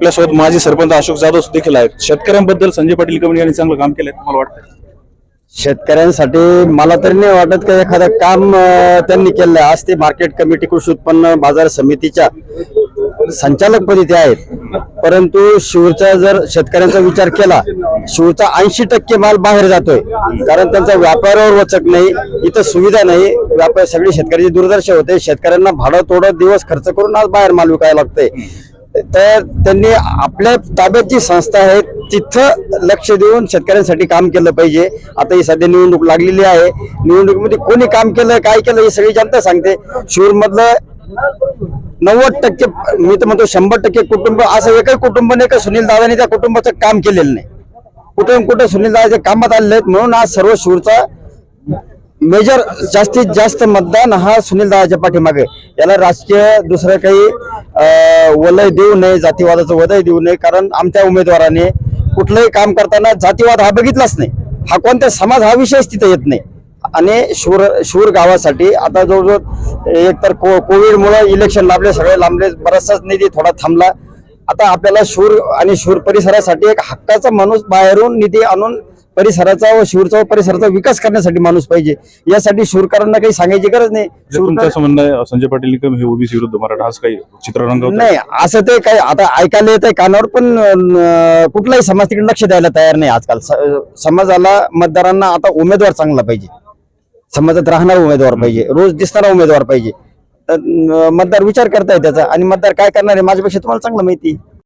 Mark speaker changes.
Speaker 1: आपल्यासोबत माजी सरपंच अशोक जाधव देखील आहेत. शेतकऱ्यांबद्दल संजय पाटील निकम यांनी चांगलं काम केलंय मला वाटतं.
Speaker 2: शेतकऱ्यांसाठी मला तरी नाही वाटत का एखादं काम त्यांनी केलं. आज ते मार्केट कमिटी कृषी उत्पन्न बाजार समितीच्या संचालकपदी ते आहेत, परंतु शिवचा जर शेतकऱ्यांचा विचार केला, शिवचा 80% माल बाहेर जातोय, कारण त्यांचा व्यापारावर वचक नाही, इथं सुविधा नाही. व्यापार सगळी शेतकऱ्याची दुर्दशा होते. शेतकऱ्यांना भाडं तोडत दिवस खर्च करून आज बाहेर माल विकायला लागतंय. तर त्यांनी आपल्या ताब्यात जी संस्था आहे तिथं लक्ष देऊन शेतकऱ्यांसाठी काम केलं पाहिजे. आता ही सध्या निवडणूक लागलेली आहे. निवडणुकीमध्ये कोणी काम केलं, काय केलं हे सगळी जनता सांगते. शिरूरमधलं 90%, मी तर म्हणतो 100% कुटुंब असं एकही कुटुंब नाही का सुनील दादांनी त्या कुटुंबाचं काम केलेलं नाही. कुठे सुनील दादाच्या कामात आलेले आहेत. म्हणून आज सर्व शिरूरचा मेजर जास्तीत जास्त मतदान हा सुनील दादाच्या पाठीमागे. याला राजकीय दुसरं काही वलय देऊ नये, जातीवादाचं वलय देऊ नये, कारण आमच्या उमेदवाराने कुठलंही काम करताना जातीवाद हा बघितलाच नाही. हा कोणत्या समाज हा विषयच तिथे येत नाही. आणि शूर गावासाठी आता जवळजवळ एकतर कोविडमुळे इलेक्शन सगळे लांबले, बराचसाच निधी थोडा थांबला. आता आपल्याला शूर आणि शूर परिसरासाठी एक हक्काचा माणूस बाहेरून निधी आणून परिसराचा व शिरूरचा परिसराचा विकास करण्यासाठी माणूस पाहिजे. यासाठी शूरकरांना काही सांगायची गरज नाही.
Speaker 1: तुमचं असं म्हणणं आहे संजय पाटील निकम हे ओबीसी विरुद्ध मराठा हाच काही चित्र रंगवत
Speaker 2: नाही, असं ते काही आता ऐकायला येत आहे कानावर, पण कुठलाही समाज तिकडे लक्ष द्यायला तयार नाही आजकाल. समाजाला, मतदारांना आता उमेदवार चांगला पाहिजे, समाजात राहणारा उमेदवार पाहिजे, रोज दिसणारा उमेदवार पाहिजे. मतदार विचार करताय त्याचा, आणि मतदार काय करणार आहे माझ्यापेक्षा तुम्हाला चांगलं माहिती.